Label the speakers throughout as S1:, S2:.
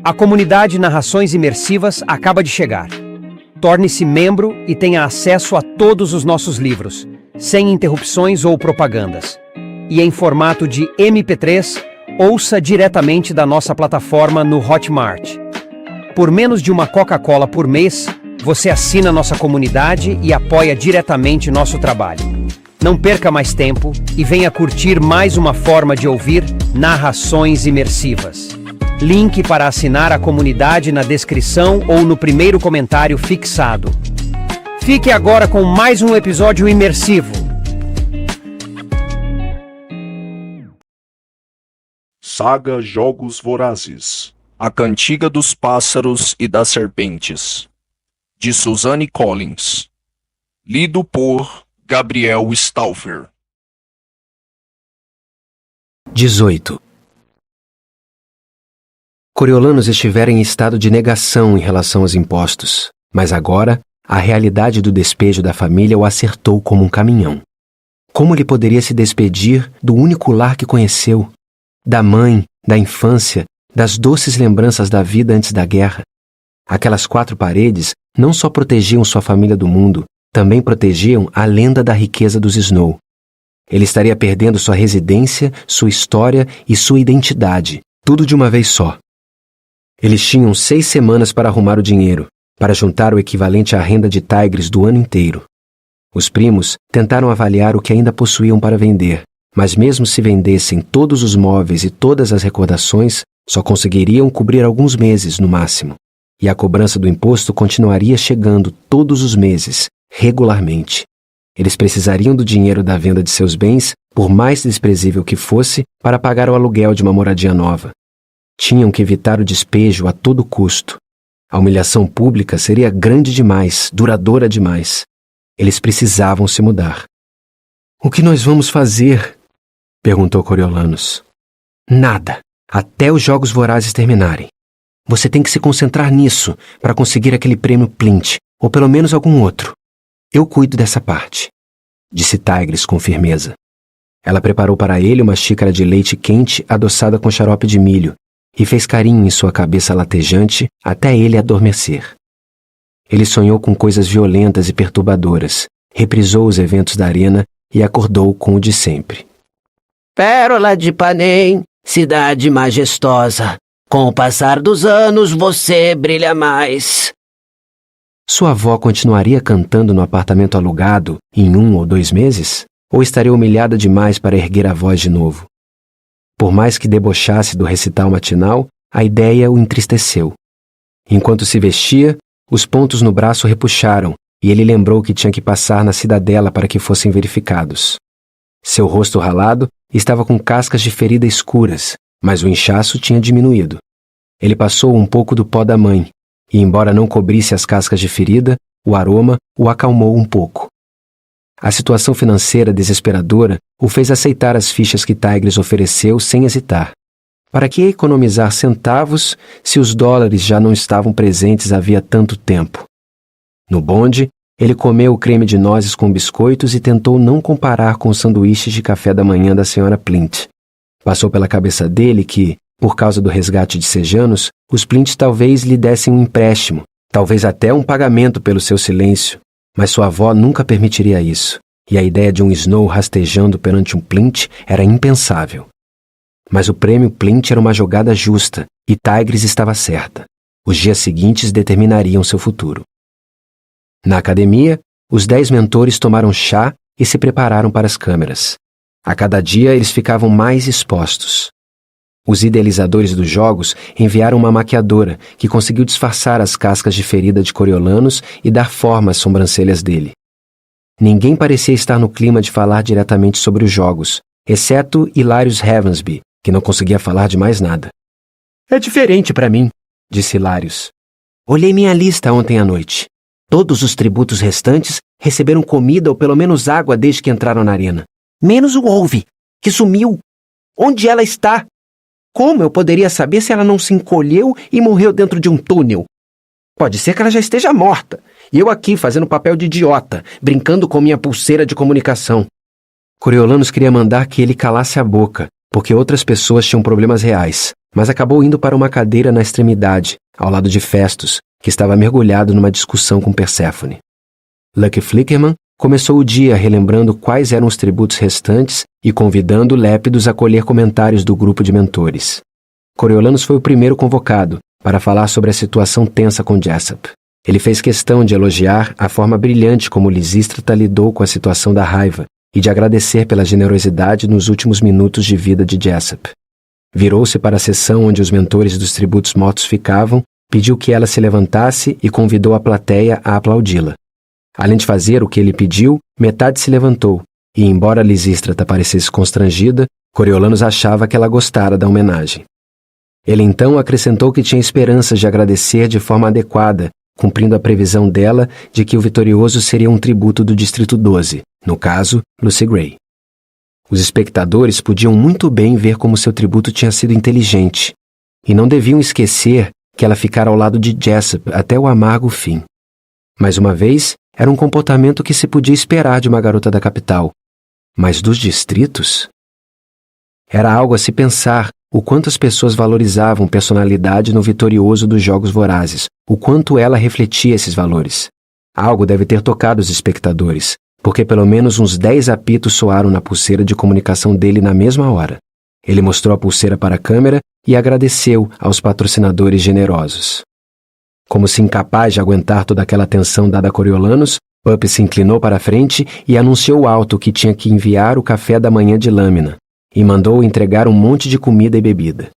S1: A comunidade Narrações Imersivas acaba de chegar. Torne-se membro e tenha acesso a todos os nossos livros, sem interrupções ou propagandas. E em formato de MP3, ouça diretamente da nossa plataforma no Hotmart. Por menos de uma Coca-Cola por mês, você assina nossa comunidade e apoia diretamente nosso trabalho. Não perca mais tempo e venha curtir mais uma forma de ouvir narrações imersivas. Link para assinar a comunidade na descrição ou no primeiro comentário fixado. Fique agora com mais um episódio imersivo.
S2: Saga Jogos Vorazes.
S3: A Cantiga dos Pássaros e das Serpentes, de Suzanne Collins. Lido por Gabriel Stauffer.
S4: 18. Coriolanos estivera em estado de negação em relação aos impostos, mas agora a realidade do despejo da família o acertou como um caminhão. Como ele poderia se despedir do único lar que conheceu, da mãe, da infância, das doces lembranças da vida antes da guerra? Aquelas 4 paredes não só protegiam sua família do mundo, também protegiam a lenda da riqueza dos Snow. Ele estaria perdendo sua residência, sua história e sua identidade, tudo de uma vez só. Eles tinham 6 semanas para arrumar o dinheiro, para juntar o equivalente à renda de Tigres do ano inteiro. Os primos tentaram avaliar o que ainda possuíam para vender, mas mesmo se vendessem todos os móveis e todas as recordações, só conseguiriam cobrir alguns meses no máximo. E a cobrança do imposto continuaria chegando todos os meses, regularmente. Eles precisariam do dinheiro da venda de seus bens, por mais desprezível que fosse, para pagar o aluguel de uma moradia nova. Tinham que evitar o despejo a todo custo. A humilhação pública seria grande demais, duradoura demais. Eles precisavam se mudar. "O que nós vamos fazer?" perguntou Coriolanos. "Nada, até os Jogos Vorazes terminarem. Você tem que se concentrar nisso para conseguir aquele prêmio Plint, ou pelo menos algum outro. Eu cuido dessa parte", disse Tigres com firmeza. Ela preparou para ele uma xícara de leite quente adoçada com xarope de milho e fez carinho em sua cabeça latejante até ele adormecer. Ele sonhou com coisas violentas e perturbadoras, reprisou os eventos da arena e acordou com o de sempre.
S5: Pérola de Panem, cidade majestosa. Com o passar dos anos, você brilha mais.
S4: Sua avó continuaria cantando no apartamento alugado em 1 ou 2 meses? Ou estaria humilhada demais para erguer a voz de novo? Por mais que debochasse do recital matinal, a ideia o entristeceu. Enquanto se vestia, os pontos no braço repuxaram e ele lembrou que tinha que passar na cidadela para que fossem verificados. Seu rosto ralado estava com cascas de ferida escuras, mas o inchaço tinha diminuído. Ele passou um pouco do pó da mãe, e embora não cobrisse as cascas de ferida, o aroma o acalmou um pouco. A situação financeira desesperadora o fez aceitar as fichas que Tigres ofereceu sem hesitar. Para que economizar centavos se os dólares já não estavam presentes havia tanto tempo? No bonde, ele comeu o creme de nozes com biscoitos e tentou não comparar com os sanduíches de café da manhã da Sra. Plint. Passou pela cabeça dele que, por causa do resgate de Sejanos, os Plint talvez lhe dessem um empréstimo, talvez até um pagamento pelo seu silêncio, mas sua avó nunca permitiria isso, e a ideia de um Snow rastejando perante um Plint era impensável. Mas o prêmio Plint era uma jogada justa, e Tigres estava certa. Os dias seguintes determinariam seu futuro. Na academia, os 10 mentores tomaram chá e se prepararam para as câmeras. A cada dia eles ficavam mais expostos. Os idealizadores dos jogos enviaram uma maquiadora que conseguiu disfarçar as cascas de ferida de Coriolanos e dar forma às sobrancelhas dele. Ninguém parecia estar no clima de falar diretamente sobre os jogos, exceto Hilarius Heavensby, que não conseguia falar de mais nada. "É diferente para mim", disse Hilarius. "Olhei minha lista ontem à noite. Todos os tributos restantes receberam comida ou pelo menos água desde que entraram na arena. Menos o Wolve, que sumiu. Onde ela está? Como eu poderia saber se ela não se encolheu e morreu dentro de um túnel? Pode ser que ela já esteja morta. E eu aqui fazendo papel de idiota, brincando com minha pulseira de comunicação." Coriolanos queria mandar que ele calasse a boca, porque outras pessoas tinham problemas reais, mas acabou indo para uma cadeira na extremidade, ao lado de Festus, que estava mergulhado numa discussão com Perséfone. Lucky Flickerman começou o dia relembrando quais eram os tributos restantes e convidando Lépidos a colher comentários do grupo de mentores. Coriolanus foi o primeiro convocado para falar sobre a situação tensa com Jessup. Ele fez questão de elogiar a forma brilhante como Lisístrata lidou com a situação da raiva e de agradecer pela generosidade nos últimos minutos de vida de Jessup. Virou-se para a seção onde os mentores dos tributos mortos ficavam, pediu que ela se levantasse e convidou a plateia a aplaudi-la. Além de fazer o que ele pediu, metade se levantou, e embora Lisístrata parecesse constrangida, Coriolanus achava que ela gostara da homenagem. Ele então acrescentou que tinha esperanças de agradecer de forma adequada, cumprindo a previsão dela de que o vitorioso seria um tributo do Distrito 12, no caso, Lucy Gray. Os espectadores podiam muito bem ver como seu tributo tinha sido inteligente, e não deviam esquecer que ela ficara ao lado de Jessup até o amargo fim. Mais uma vez, era um comportamento que se podia esperar de uma garota da capital. Mas dos distritos? Era algo a se pensar o quanto as pessoas valorizavam personalidade no vitorioso dos Jogos Vorazes, o quanto ela refletia esses valores. Algo deve ter tocado os espectadores, porque pelo menos uns 10 apitos soaram na pulseira de comunicação dele na mesma hora. Ele mostrou a pulseira para a câmera e agradeceu aos patrocinadores generosos. Como se incapaz de aguentar toda aquela atenção dada a Coriolanus, Pup se inclinou para a frente e anunciou alto que tinha que enviar o café da manhã de lâmina, e mandou entregar um monte de comida e bebida.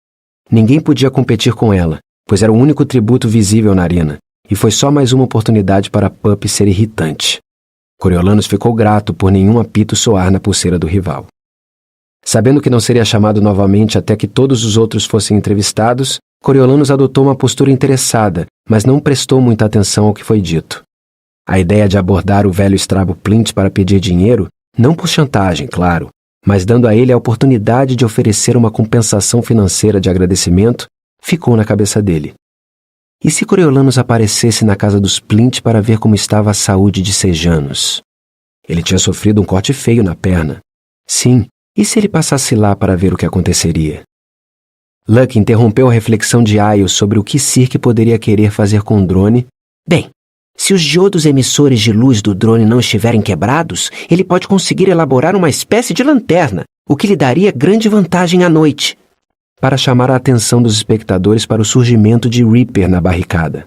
S4: Ninguém podia competir com ela, pois era o único tributo visível na arena, e foi só mais uma oportunidade para Pup ser irritante. Coriolanus ficou grato por nenhum apito soar na pulseira do rival. Sabendo que não seria chamado novamente até que todos os outros fossem entrevistados, Coriolanus adotou uma postura interessada, mas não prestou muita atenção ao que foi dito. A ideia de abordar o velho Strabo Plint para pedir dinheiro, não por chantagem, claro, mas dando a ele a oportunidade de oferecer uma compensação financeira de agradecimento, ficou na cabeça dele. E se Coriolanus aparecesse na casa dos Plint para ver como estava a saúde de Sejanus? Ele tinha sofrido um corte feio na perna. Sim, e se ele passasse lá para ver o que aconteceria? Luck interrompeu a reflexão de Aio sobre o que Cirque poderia querer fazer com o drone.
S5: Bem, se os diodos emissores de luz do drone não estiverem quebrados, ele pode conseguir elaborar uma espécie de lanterna, o que lhe daria grande vantagem à noite.
S4: Para chamar a atenção dos espectadores para o surgimento de Reaper na barricada.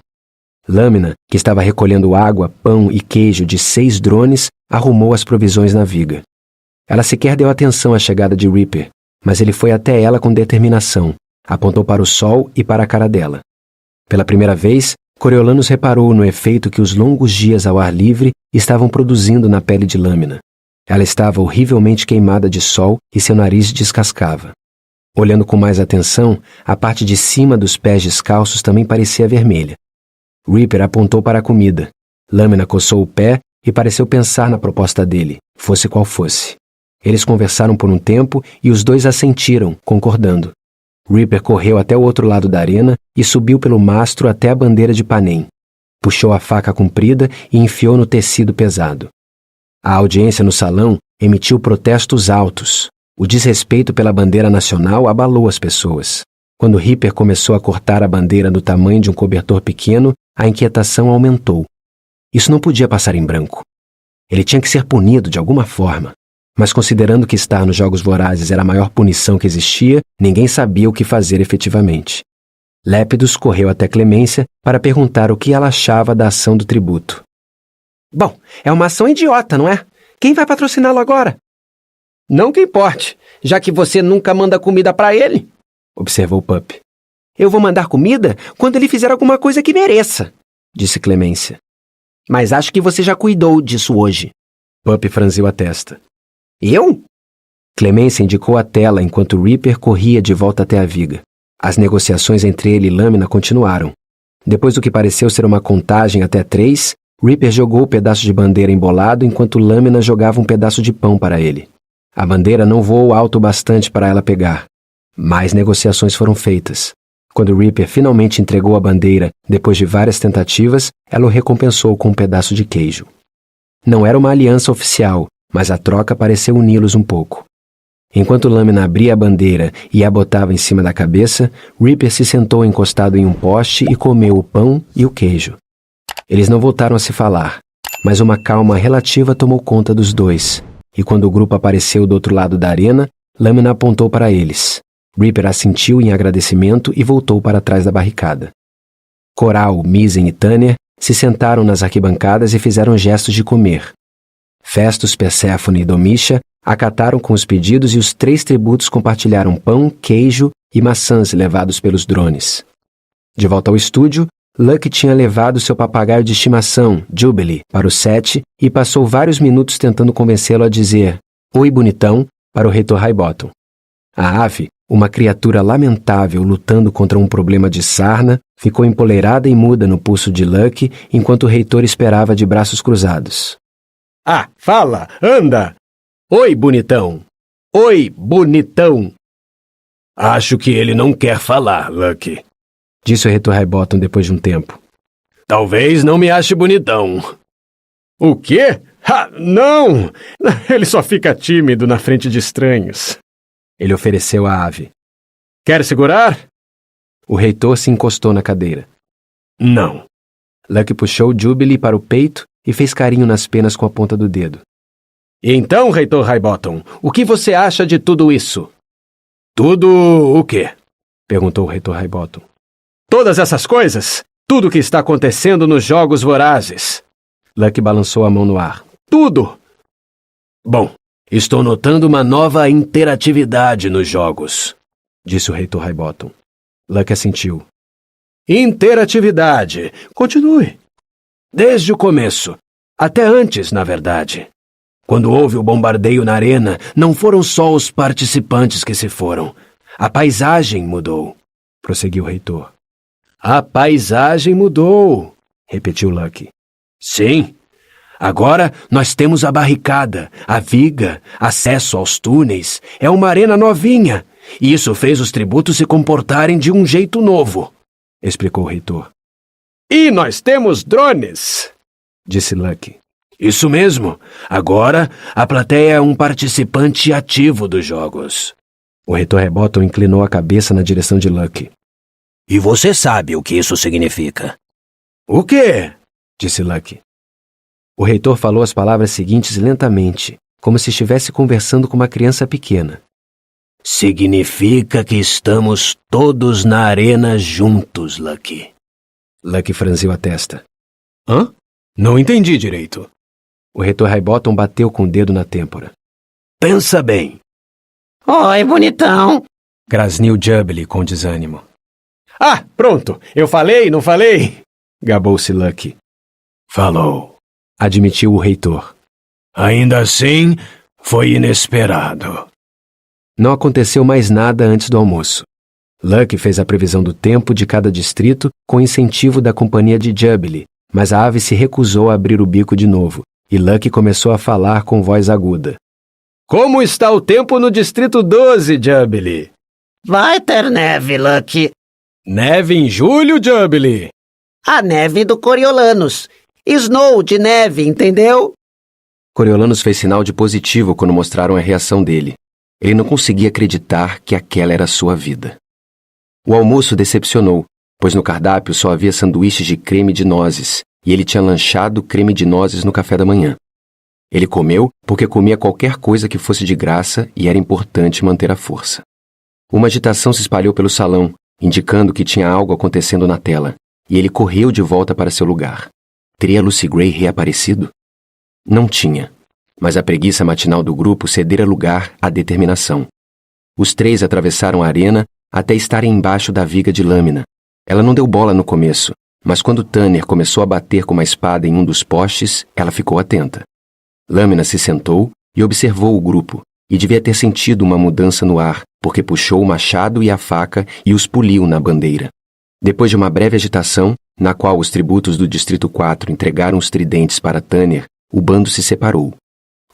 S4: Lâmina, que estava recolhendo água, pão e queijo de 6 drones, arrumou as provisões na viga. Ela sequer deu atenção à chegada de Reaper, mas ele foi até ela com determinação, apontou para o sol e para a cara dela. Pela primeira vez, Coriolanus reparou no efeito que os longos dias ao ar livre estavam produzindo na pele de Lâmina. Ela estava horrivelmente queimada de sol e seu nariz descascava. Olhando com mais atenção, a parte de cima dos pés descalços também parecia vermelha. Reaper apontou para a comida. Lâmina coçou o pé e pareceu pensar na proposta dele, fosse qual fosse. Eles conversaram por um tempo e os dois assentiram, concordando. Reaper correu até o outro lado da arena e subiu pelo mastro até a bandeira de Panem. Puxou a faca comprida e enfiou no tecido pesado. A audiência no salão emitiu protestos altos. O desrespeito pela bandeira nacional abalou as pessoas. Quando Reaper começou a cortar a bandeira do tamanho de um cobertor pequeno, a inquietação aumentou. Isso não podia passar em branco. Ele tinha que ser punido de alguma forma. Mas considerando que estar nos Jogos Vorazes era a maior punição que existia, ninguém sabia o que fazer efetivamente. Lépidos correu até Clemência para perguntar o que ela achava da ação do tributo.
S1: Bom, é uma ação idiota, não é? Quem vai patrociná-lo agora? Não que importe, já que você nunca manda comida para ele, observou Pup. Eu vou mandar comida quando ele fizer alguma coisa que mereça, disse Clemência. Mas acho que você já cuidou disso hoje.
S4: Pup franziu a testa.
S1: Eu?
S4: Clemência indicou a tela enquanto Reaper corria de volta até a viga. As negociações entre ele e Lâmina continuaram. Depois do que pareceu ser uma contagem até 3, Reaper jogou o pedaço de bandeira embolado enquanto Lâmina jogava um pedaço de pão para ele. A bandeira não voou alto o bastante para ela pegar. Mais negociações foram feitas. Quando Reaper finalmente entregou a bandeira, depois de várias tentativas, ela o recompensou com um pedaço de queijo. Não era uma aliança oficial, mas a troca pareceu uni-los um pouco. Enquanto Lâmina abria a bandeira e a botava em cima da cabeça, Reaper se sentou encostado em um poste e comeu o pão e o queijo. Eles não voltaram a se falar, mas uma calma relativa tomou conta dos dois, e quando o grupo apareceu do outro lado da arena, Lâmina apontou para eles. Reaper assentiu em agradecimento e voltou para trás da barricada. Coral, Misen e Tanner se sentaram nas arquibancadas e fizeram gestos de comer. Festus, Perséfone e Domitia acataram com os pedidos e os 3 tributos compartilharam pão, queijo e maçãs levados pelos drones. De volta ao estúdio, Luck tinha levado seu papagaio de estimação, Jubilee, para o set e passou vários minutos tentando convencê-lo a dizer "Oi, bonitão" para o reitor Highbottom. A ave, uma criatura lamentável lutando contra um problema de sarna, ficou empoleirada e muda no pulso de Luck enquanto o reitor esperava de braços cruzados. "Ah, fala, anda! Oi, bonitão! Oi, bonitão!" "Acho que ele não quer falar, Luck", disse o reitor Highbottom depois de um tempo. "Talvez não me ache bonitão." "O quê? Não! Ele só fica tímido na frente de estranhos." Ele ofereceu à ave. "Quer segurar?" O reitor se encostou na cadeira. "Não." Luck puxou Jubilee para o peito e fez carinho nas penas com a ponta do dedo. "Então, reitor Highbottom, o que você acha de tudo isso?" "Tudo o quê?" perguntou o reitor Highbottom. "Todas essas coisas? Tudo o que está acontecendo nos Jogos Vorazes." Luck balançou a mão no ar. "Tudo!" "Bom, estou notando uma nova interatividade nos jogos", disse o reitor Highbottom. Luck assentiu. "Interatividade. Continue." "Desde o começo. Até antes, na verdade. Quando houve o bombardeio na arena, não foram só os participantes que se foram. A paisagem mudou", prosseguiu o reitor. "A paisagem mudou", repetiu Luck. "Sim. Agora nós temos a barricada, a viga, acesso aos túneis. É uma arena novinha. E isso fez os tributos se comportarem de um jeito novo", explicou o reitor. "E nós temos drones", disse Luck. "Isso mesmo. Agora a plateia é um participante ativo dos jogos." O reitor Highbottom inclinou a cabeça na direção de Luck. "E você sabe o que isso significa?" "O quê?" disse Luck. O reitor falou as palavras seguintes lentamente, como se estivesse conversando com uma criança pequena. "Significa que estamos todos na arena juntos, Luck." Luck franziu a testa. "Hã? Não entendi direito." O reitor Highbottom bateu com o dedo na têmpora. "Pensa bem."
S5: Oi, bonitão.
S4: Grasniu Jubilee com desânimo.
S1: "Ah, pronto! Eu falei, não falei?"
S4: Gabou-se Luck.
S3: Falou.
S4: Admitiu o reitor.
S3: Ainda assim, foi inesperado.
S4: Não aconteceu mais nada antes do almoço. Luck fez a previsão do tempo de cada distrito com incentivo da companhia de Jubilee, mas a ave se recusou a abrir o bico de novo, e Luck começou a falar com voz aguda.
S1: "Como está o tempo no distrito 12, Jubilee?"
S5: Vai ter neve, Luck.
S1: "Neve em julho, Jubilee."
S5: A neve do Coriolanus. Snow de neve, entendeu?
S4: Coriolanus fez sinal de positivo quando mostraram a reação dele. Ele não conseguia acreditar que aquela era a sua vida. O almoço decepcionou, pois no cardápio só havia sanduíches de creme de nozes, e ele tinha lanchado creme de nozes no café da manhã. Ele comeu porque comia qualquer coisa que fosse de graça e era importante manter a força. Uma agitação se espalhou pelo salão, indicando que tinha algo acontecendo na tela, e ele correu de volta para seu lugar. Teria Lucy Gray reaparecido? Não tinha, mas a preguiça matinal do grupo cedera lugar à determinação. Os três atravessaram a arena até estarem embaixo da viga de lâmina. Ela não deu bola no começo, mas quando Tanner começou a bater com uma espada em um dos postes, ela ficou atenta. Lâmina se sentou e observou o grupo, e devia ter sentido uma mudança no ar, porque puxou o machado e a faca e os puliu na bandeira. Depois de uma breve agitação, na qual os tributos do Distrito 4 entregaram os tridentes para Tanner, o bando se separou.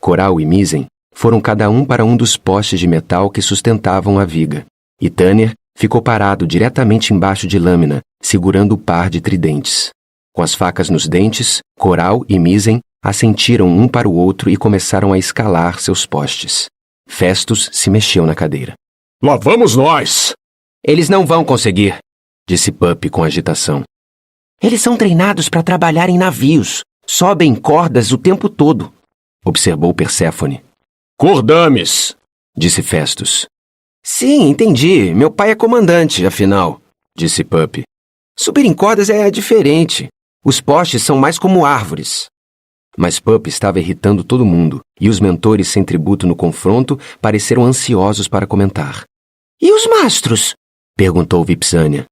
S4: Coral e Misen foram cada um para um dos postes de metal que sustentavam a viga, e Tanner ficou parado diretamente embaixo de Lâmina, segurando o par de tridentes. Com as facas nos dentes, Coral e Misen assentiram um para o outro e começaram a escalar seus postes. Festus se mexeu na cadeira.
S6: Lá vamos nós!
S4: Eles não vão conseguir, disse Pup com agitação.
S5: Eles são treinados para trabalhar em navios. Sobem cordas o tempo todo,
S4: observou Perséfone.
S6: Cordames,
S4: disse Festus.
S5: Sim, entendi. Meu pai é comandante, afinal,
S4: disse Pup.
S5: Subir em cordas é diferente. Os postes são mais como árvores.
S4: Mas Pup estava irritando todo mundo, e os mentores sem tributo no confronto pareceram ansiosos para comentar.
S5: E os mastros?
S4: Perguntou Vipsânia.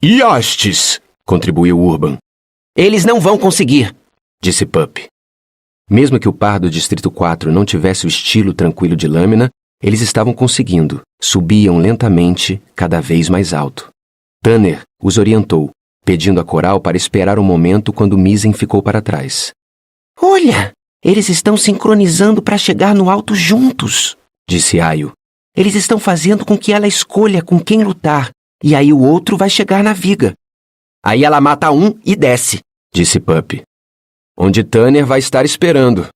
S6: E hastes?
S4: Contribuiu Urban.
S5: Eles não vão conseguir,
S4: disse Pup. Mesmo que o par do Distrito 4 não tivesse o estilo tranquilo de Lâmina, eles estavam conseguindo. Subiam lentamente, cada vez mais alto. Tanner os orientou, pedindo a Coral para esperar um momento quando Misen ficou para trás.
S5: Olha, eles estão sincronizando para chegar no alto juntos,
S4: disse Aio.
S5: Eles estão fazendo com que ela escolha com quem lutar, e aí o outro vai chegar na viga. Aí ela mata um e desce,
S4: disse Pup. Onde Tanner vai estar esperando,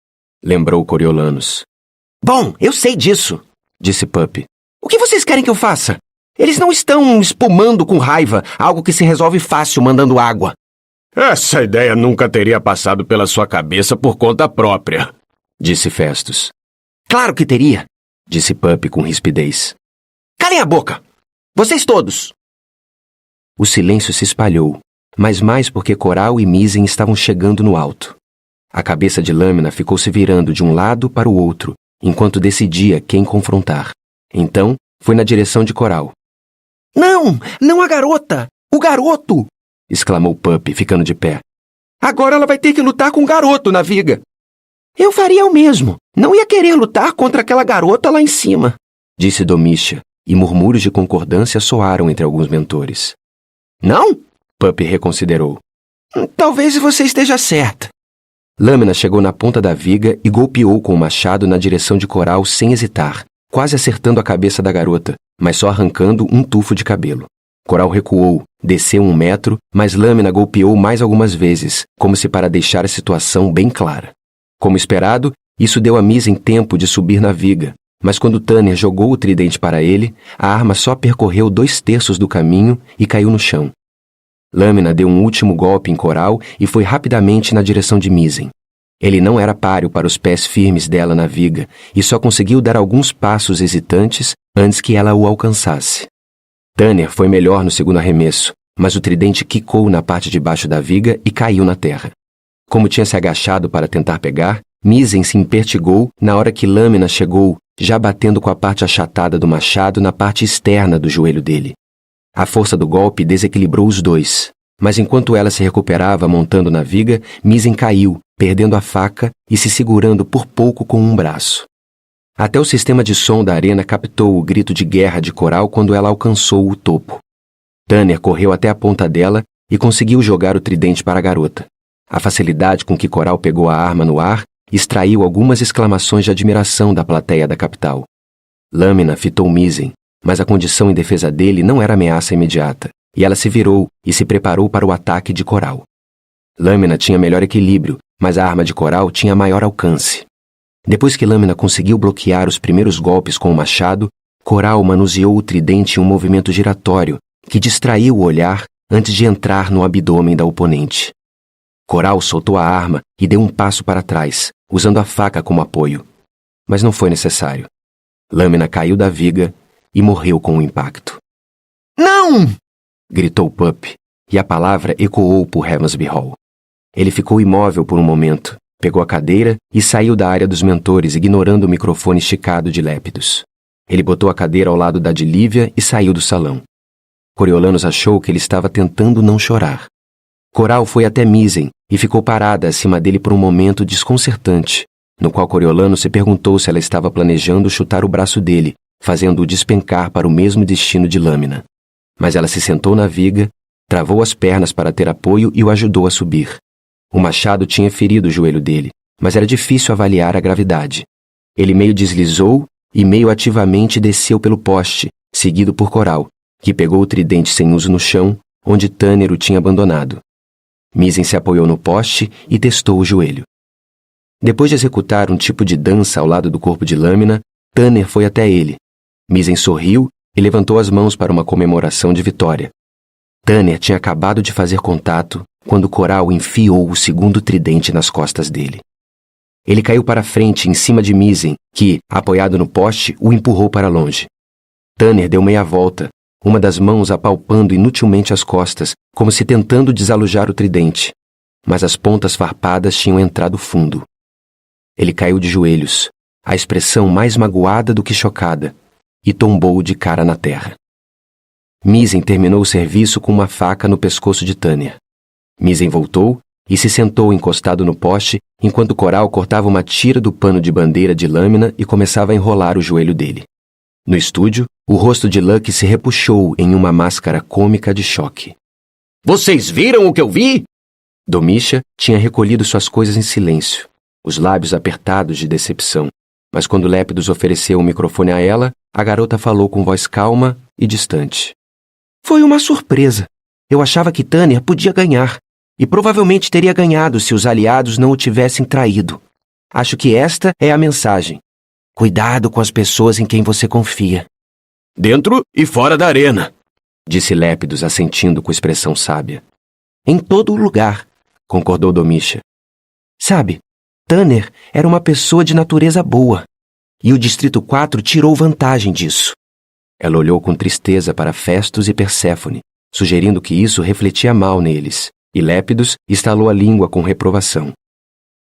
S4: lembrou Coriolanus.
S5: Bom, eu sei disso,
S4: disse Pup.
S5: O que vocês querem que eu faça? Eles não estão espumando com raiva, algo que se resolve fácil mandando água.
S6: Essa ideia nunca teria passado pela sua cabeça por conta própria,
S4: disse Festus.
S5: Claro que teria,
S4: disse Pup com rispidez.
S5: Calem a boca! Vocês todos!
S4: O silêncio se espalhou, mas mais porque Coral e Misen estavam chegando no alto. A cabeça de Lâmina ficou se virando de um lado para o outro, enquanto decidia quem confrontar. Então, foi na direção de Coral.
S5: Não! Não a garota! O garoto!
S4: Exclamou Pup, ficando de pé.
S5: Agora ela vai ter que lutar com o garoto na viga. Eu faria o mesmo. Não ia querer lutar contra aquela garota lá em cima,
S4: disse Domitia, e murmúrios de concordância soaram entre alguns mentores.
S5: Não?
S4: Pup reconsiderou.
S5: Talvez você esteja certa.
S4: Lâmina chegou na ponta da viga e golpeou com o machado na direção de Coral sem hesitar, quase acertando a cabeça da garota, mas só arrancando um tufo de cabelo. Coral recuou, desceu 1 metro, mas Lâmina golpeou mais algumas vezes, como se para deixar a situação bem clara. Como esperado, isso deu a Misen tempo de subir na viga, mas quando Tanner jogou o tridente para ele, a arma só percorreu 2/3 do caminho e caiu no chão. Lâmina deu um último golpe em Coral e foi rapidamente na direção de Misen. Ele não era páreo para os pés firmes dela na viga e só conseguiu dar alguns passos hesitantes antes que ela o alcançasse. Tanner foi melhor no segundo arremesso, mas o tridente quicou na parte de baixo da viga e caiu na terra. Como tinha se agachado para tentar pegar, Misen se impertigou na hora que Lâmina chegou, já batendo com a parte achatada do machado na parte externa do joelho dele. A força do golpe desequilibrou os dois, mas enquanto ela se recuperava montando na viga, Misen caiu, perdendo a faca e se segurando por pouco com um braço. Até o sistema de som da arena captou o grito de guerra de Coral quando ela alcançou o topo. Tanner correu até a ponta dela e conseguiu jogar o tridente para a garota. A facilidade com que Coral pegou a arma no ar extraiu algumas exclamações de admiração da plateia da capital. Lâmina fitou Misen, mas a condição em defesa dele não era ameaça imediata, e ela se virou e se preparou para o ataque de Coral. Lâmina tinha melhor equilíbrio, mas a arma de Coral tinha maior alcance. Depois que Lâmina conseguiu bloquear os primeiros golpes com o machado, Coral manuseou o tridente em um movimento giratório que distraiu o olhar antes de entrar no abdômen da oponente. Coral soltou a arma e deu um passo para trás, usando a faca como apoio. Mas não foi necessário. Lâmina caiu da viga e morreu com o impacto.
S5: Não!
S4: Gritou Pup, e a palavra ecoou por Heavensby Hall. Ele ficou imóvel por um momento, pegou a cadeira e saiu da área dos mentores, ignorando o microfone esticado de Lépidos. Ele botou a cadeira ao lado da de Lívia e saiu do salão. Coriolanus achou que ele estava tentando não chorar. Coral foi até Misen e ficou parada acima dele por um momento desconcertante, no qual Coriolanus se perguntou se ela estava planejando chutar o braço dele, fazendo-o despencar para o mesmo destino de Lâmina. Mas ela se sentou na viga, travou as pernas para ter apoio e o ajudou a subir. O machado tinha ferido o joelho dele, mas era difícil avaliar a gravidade. Ele meio deslizou e meio ativamente desceu pelo poste, seguido por Coral, que pegou o tridente sem uso no chão, onde Tanner o tinha abandonado. Misen se apoiou no poste e testou o joelho. Depois de executar um tipo de dança ao lado do corpo de Lâmina, Tanner foi até ele. Misen sorriu e levantou as mãos para uma comemoração de vitória. Tanner tinha acabado de fazer contato quando Coral enfiou o segundo tridente nas costas dele. Ele caiu para frente em cima de Misen, que, apoiado no poste, o empurrou para longe. Tanner deu meia volta, uma das mãos apalpando inutilmente as costas, como se tentando desalojar o tridente. Mas as pontas farpadas tinham entrado fundo. Ele caiu de joelhos, a expressão mais magoada do que chocada, e tombou de cara na terra. Misen terminou o serviço com uma faca no pescoço de Tanner. Misen voltou e se sentou encostado no poste enquanto Coral cortava uma tira do pano de bandeira de lâmina e começava a enrolar o joelho dele. No estúdio, o rosto de Lucky se repuxou em uma máscara cômica de choque.
S6: Vocês viram o que eu vi?
S4: Domisha tinha recolhido suas coisas em silêncio, os lábios apertados de decepção. Mas quando Lepidus ofereceu o microfone a ela, a garota falou com voz calma e distante.
S5: Foi uma surpresa. Eu achava que Tanner podia ganhar. E provavelmente teria ganhado se os aliados não o tivessem traído. Acho que esta é a mensagem. Cuidado com as pessoas em quem você confia.
S6: Dentro e fora da arena,
S4: disse Lepidus, assentindo com expressão sábia.
S5: Em todo lugar, concordou Domisha. Sabe, Tanner era uma pessoa de natureza boa. E o Distrito 4 tirou vantagem disso.
S4: Ela olhou com tristeza para Festus e Perséfone, sugerindo que isso refletia mal neles, e Lepidus estalou a língua com reprovação.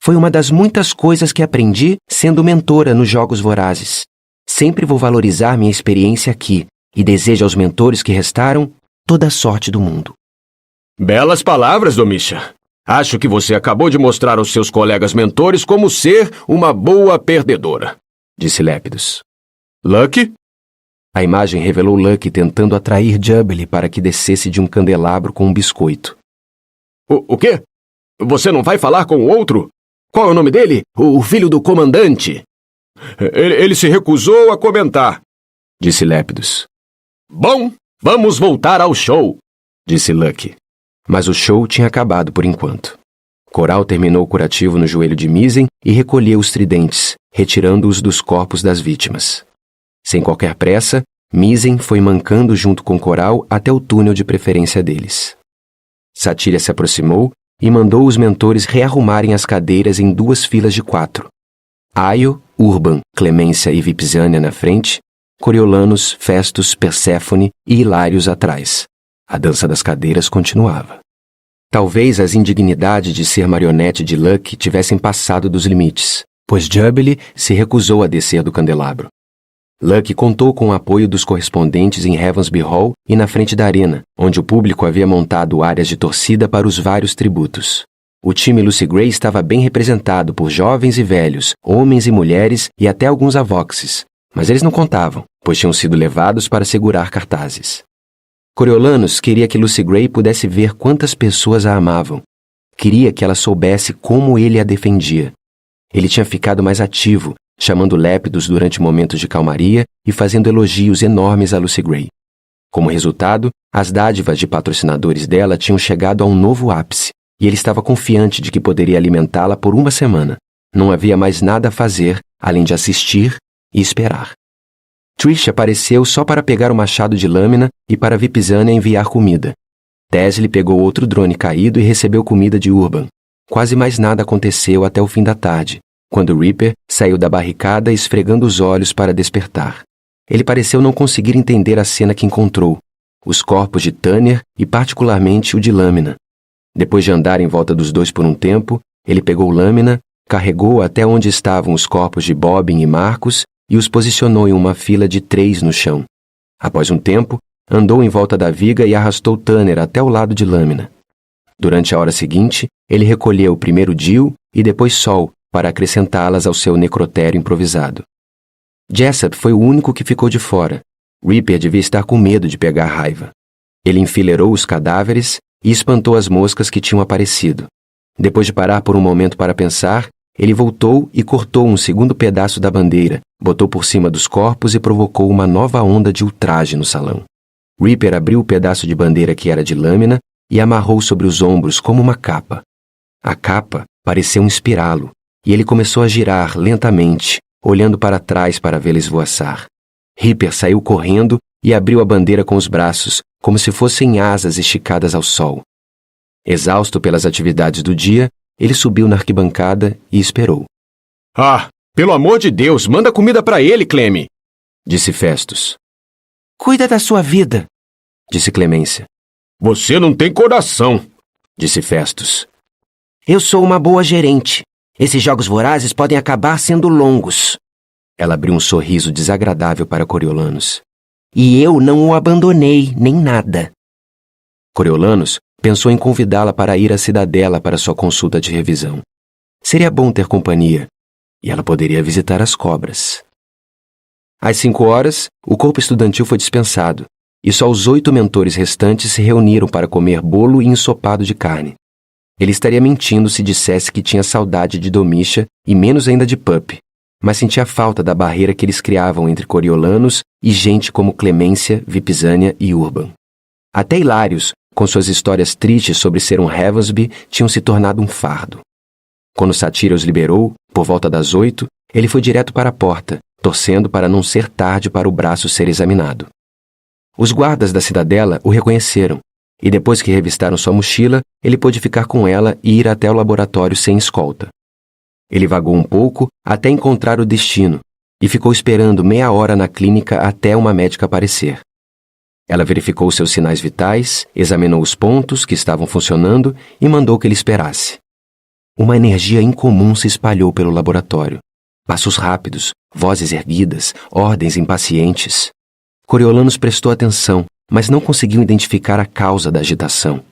S5: Foi uma das muitas coisas que aprendi sendo mentora nos Jogos Vorazes. Sempre vou valorizar minha experiência aqui e desejo aos mentores que restaram toda a sorte do mundo.
S6: Belas palavras, Domisha. Acho que você acabou de mostrar aos seus colegas mentores como ser uma boa perdedora,
S4: disse Lepidus.
S6: Lucky?
S4: A imagem revelou Lucky tentando atrair Jubilee para que descesse de um candelabro com um biscoito.
S6: O quê? Você não vai falar com o outro? Qual é o nome dele? O filho do comandante. Ele se recusou a comentar,
S4: disse Lepidus.
S6: Bom, vamos voltar ao show,
S4: disse Lucky. Mas o show tinha acabado por enquanto. Coral terminou o curativo no joelho de Misen e recolheu os tridentes, retirando-os dos corpos das vítimas. Sem qualquer pressa, Misen foi mancando junto com Coral até o túnel de preferência deles. Satíria se aproximou e mandou os mentores rearrumarem as cadeiras em 2 filas de 4. Aio, Urban, Clemência e Vipsânia na frente, Coriolanus, Festus, Perséfone e Hilários atrás. A dança das cadeiras continuava. Talvez as indignidades de ser marionete de Lucky tivessem passado dos limites, pois Jubilee se recusou a descer do candelabro. Lucky contou com o apoio dos correspondentes em Heavensby Hall e na frente da arena, onde o público havia montado áreas de torcida para os vários tributos. O time Lucy Gray estava bem representado por jovens e velhos, homens e mulheres e até alguns avoxes, mas eles não contavam, pois tinham sido levados para segurar cartazes. Coriolanus queria que Lucy Gray pudesse ver quantas pessoas a amavam. Queria que ela soubesse como ele a defendia. Ele tinha ficado mais ativo, chamando Lepidus durante momentos de calmaria e fazendo elogios enormes a Lucy Gray. Como resultado, as dádivas de patrocinadores dela tinham chegado a um novo ápice, e ele estava confiante de que poderia alimentá-la por 1 semana. Não havia mais nada a fazer, além de assistir e esperar. Trish apareceu só para pegar o machado de lâmina e para Vipsânia enviar comida. Tesli pegou outro drone caído e recebeu comida de Urban. Quase mais nada aconteceu até o fim da tarde, quando Reaper saiu da barricada esfregando os olhos para despertar. Ele pareceu não conseguir entender a cena que encontrou, os corpos de Tanner e particularmente o de Lâmina. Depois de andar em volta dos dois por um tempo, ele pegou Lâmina, carregou até onde estavam os corpos de Bobbin e Marcus e os posicionou em uma fila de 3 no chão. Após um tempo, andou em volta da viga e arrastou Tanner até o lado de Lâmina. Durante a hora seguinte, ele recolheu primeiro Jill e depois Sol para acrescentá-las ao seu necrotério improvisado. Jessup foi o único que ficou de fora. Reaper devia estar com medo de pegar raiva. Ele enfileirou os cadáveres e espantou as moscas que tinham aparecido. Depois de parar por um momento para pensar, ele voltou e cortou um segundo pedaço da bandeira, botou por cima dos corpos e provocou uma nova onda de ultraje no salão. Reaper abriu o pedaço de bandeira que era de lâmina e amarrou sobre os ombros como uma capa. A capa pareceu inspirá-lo, e ele começou a girar lentamente, olhando para trás para vê-la esvoaçar. Ripper saiu correndo e abriu a bandeira com os braços, como se fossem asas esticadas ao sol. Exausto pelas atividades do dia, ele subiu na arquibancada e esperou.
S6: Ah, pelo amor de Deus, manda comida para ele, Cleme!
S4: Disse Festus.
S5: Cuida da sua vida,
S4: Disse Clemência.
S6: Você não tem coração!
S4: Disse Festus.
S5: eu sou uma boa gerente. Esses jogos vorazes podem acabar sendo longos.
S4: Ela abriu um sorriso desagradável para Coriolanos.
S5: E eu não o abandonei, nem nada.
S4: Coriolanos pensou em convidá-la para ir à cidadela para sua consulta de revisão. Seria bom ter companhia, e ela poderia visitar as cobras. Às 5 horas, o corpo estudantil foi dispensado, e só os 8 mentores restantes se reuniram para comer bolo e ensopado de carne. Ele estaria mentindo se dissesse que tinha saudade de Domitia e menos ainda de Pup, mas sentia falta da barreira que eles criavam entre Coriolanos e gente como Clemência, Vipsânia e Urban. Até Hilários, com suas histórias tristes sobre ser um Heavensby, tinham se tornado um fardo. Quando Satyra os liberou, por volta das 8, ele foi direto para a porta, torcendo para não ser tarde para o braço ser examinado. Os guardas da cidadela o reconheceram, e depois que revistaram sua mochila, ele pôde ficar com ela e ir até o laboratório sem escolta. Ele vagou um pouco até encontrar o destino, e ficou esperando meia hora na clínica até uma médica aparecer. Ela verificou seus sinais vitais, examinou os pontos que estavam funcionando e mandou que ele esperasse. Uma energia incomum se espalhou pelo laboratório. Passos rápidos, vozes erguidas, ordens impacientes. Coriolanos prestou atenção, mas não conseguiu identificar a causa da agitação.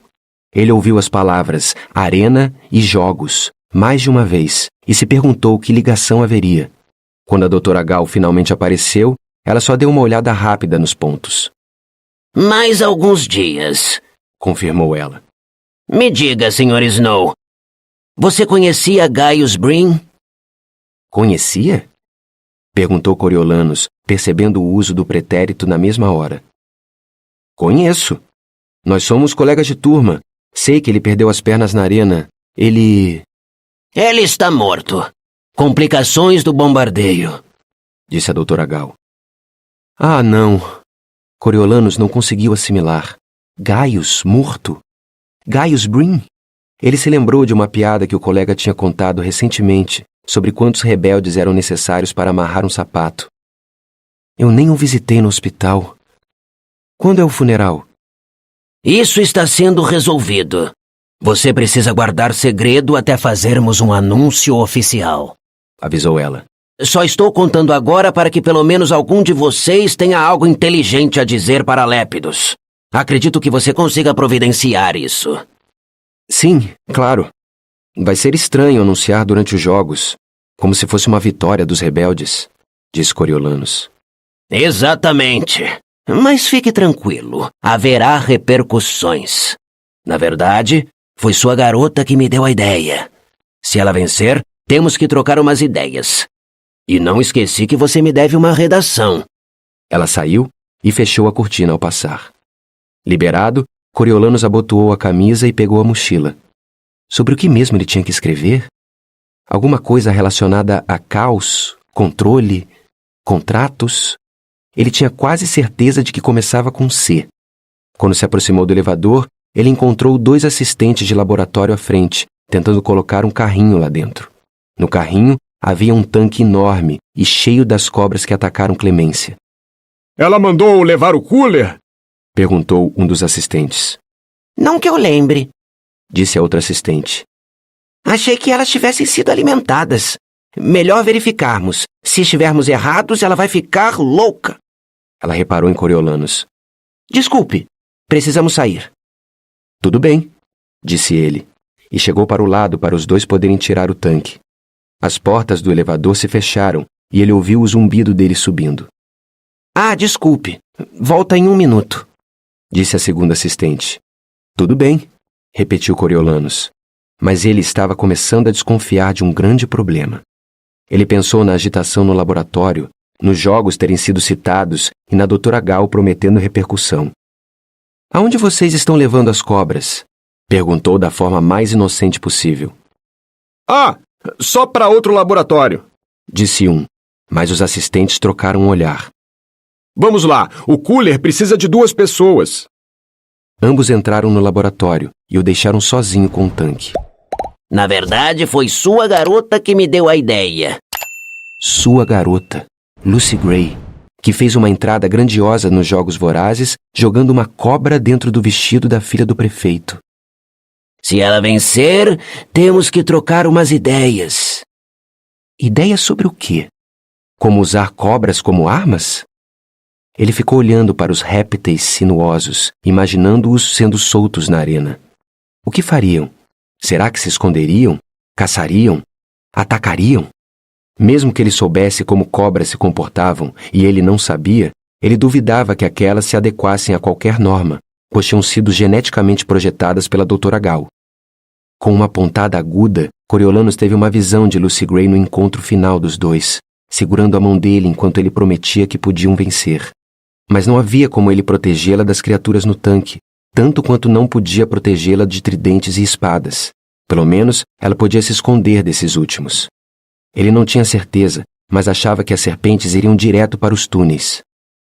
S4: Ele ouviu as palavras arena e jogos mais de uma vez e se perguntou que ligação haveria. Quando a doutora Gal finalmente apareceu, ela só deu uma olhada rápida nos pontos.
S5: Mais alguns dias,
S4: Confirmou ela.
S5: Me diga, Sr. Snow, você conhecia Gaius Brin?
S4: Conhecia? Perguntou Coriolanos, percebendo o uso do pretérito na mesma hora. Conheço. Nós somos colegas de turma. Sei que ele perdeu as pernas na arena. Ele
S5: Está morto. Complicações do bombardeio.
S4: Disse a doutora Gal. Ah, não. Coriolanos não conseguiu assimilar. Gaius morto? Gaius Brin? Ele se lembrou de uma piada que o colega tinha contado recentemente sobre quantos rebeldes eram necessários para amarrar um sapato. Eu nem o visitei no hospital. Quando é o funeral?
S5: Isso está sendo resolvido. Você precisa guardar segredo até fazermos um anúncio oficial.
S4: Avisou ela.
S5: Só estou contando agora para que pelo menos algum de vocês tenha algo inteligente a dizer para Lépidos. Acredito que você consiga providenciar isso.
S4: Sim, claro. Vai ser estranho anunciar durante os jogos, como se fosse uma vitória dos rebeldes, disse Coriolanos.
S5: Exatamente. Mas fique tranquilo, haverá repercussões. Na verdade, foi sua garota que me deu a ideia. Se ela vencer, temos que trocar umas ideias. E não esqueci que você me deve uma redação.
S4: Ela saiu e fechou a cortina ao passar. Liberado, Coriolanos abotoou a camisa e pegou a mochila. Sobre o que mesmo ele tinha que escrever? Alguma coisa relacionada a caos, controle, contratos? Ele tinha quase certeza de que começava com C. Quando se aproximou do elevador, ele encontrou 2 assistentes de laboratório à frente, tentando colocar um carrinho lá dentro. No carrinho havia um tanque enorme e cheio das cobras que atacaram Clemência.
S6: Ela mandou levar o cooler?
S4: Perguntou um dos assistentes.
S5: Não que eu lembre.
S4: Disse a outra assistente.
S5: Achei que elas tivessem sido alimentadas. Melhor verificarmos. Se estivermos errados, ela vai ficar louca.
S4: Ela reparou em Coriolanos.
S5: Desculpe, precisamos sair.
S4: Tudo bem, disse ele, e chegou para o lado para os 2 poderem tirar o tanque. As portas do elevador se fecharam e ele ouviu o zumbido dele subindo.
S5: Ah, desculpe. Volta em 1 minuto.
S4: Disse a segunda assistente. Tudo bem, repetiu Coriolanos. Mas ele estava começando a desconfiar de um grande problema. Ele pensou na agitação no laboratório, nos jogos terem sido citados e na doutora Gal prometendo repercussão. Aonde vocês estão levando as cobras? Perguntou da forma mais inocente possível.
S6: Ah, só para outro laboratório,
S4: Disse um. mas os assistentes trocaram um olhar.
S6: Vamos lá, o cooler precisa de 2 pessoas.
S4: Ambos entraram no laboratório e o deixaram sozinho com o tanque.
S7: Na verdade, foi sua garota que me deu a ideia.
S4: Sua garota, Lucy Gray, que fez uma entrada grandiosa nos Jogos Vorazes, jogando uma cobra dentro do vestido da filha do prefeito.
S7: Se ela vencer, temos que trocar umas ideias.
S4: Ideias sobre o quê? Como usar cobras como armas? Ele ficou olhando para os répteis sinuosos, imaginando-os sendo soltos na arena. O que fariam? Será que se esconderiam? Caçariam? Atacariam? Mesmo que ele soubesse como cobras se comportavam e ele não sabia, ele duvidava que aquelas se adequassem a qualquer norma, pois tinham sido geneticamente projetadas pela Doutora Gal. Com uma pontada aguda, Coriolanus teve uma visão de Lucy Gray no encontro final dos dois, segurando a mão dele enquanto ele prometia que podiam vencer. Mas não havia como ele protegê-la das criaturas no tanque, tanto quanto não podia protegê-la de tridentes e espadas. Pelo menos, ela podia se esconder desses últimos. Ele não tinha certeza, mas achava que as serpentes iriam direto para os túneis.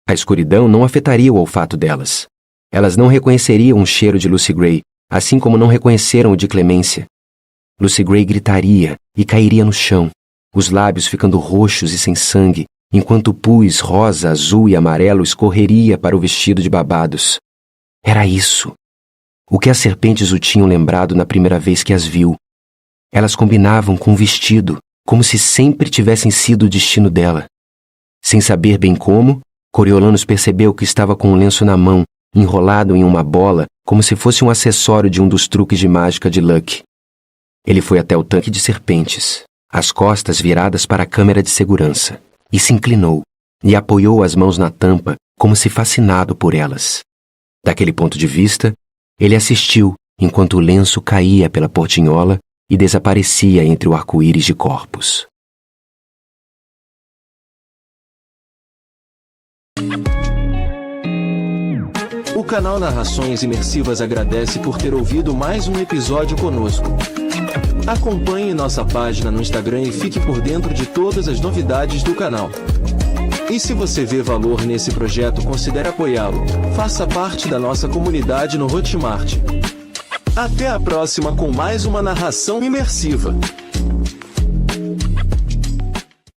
S4: A escuridão não afetaria o olfato delas. Elas não reconheceriam o cheiro de Lucy Gray, assim como não reconheceram o de Clemência. Lucy Gray gritaria e cairia no chão, os lábios ficando roxos e sem sangue, enquanto o pus rosa, azul e amarelo escorreria para o vestido de babados. Era isso. O que as serpentes o tinham lembrado na primeira vez que as viu. Elas combinavam com o vestido, como se sempre tivessem sido o destino dela. Sem saber bem como, Coriolanus percebeu que estava com um lenço na mão, enrolado em uma bola, como se fosse um acessório de um dos truques de mágica de Luck. Ele foi até o tanque de serpentes, as costas viradas para a câmera de segurança, e se inclinou, e apoiou as mãos na tampa, como se fascinado por elas. Daquele ponto de vista, ele assistiu enquanto o lenço caía pela portinhola e desaparecia entre o arco-íris de corpos.
S8: O canal Narrações Imersivas agradece por ter ouvido mais um episódio conosco. Acompanhe nossa página no Instagram e fique por dentro de todas as novidades do canal. E se você vê valor nesse projeto, considere apoiá-lo. Faça parte da nossa comunidade no Hotmart. Até a próxima com mais uma narração imersiva.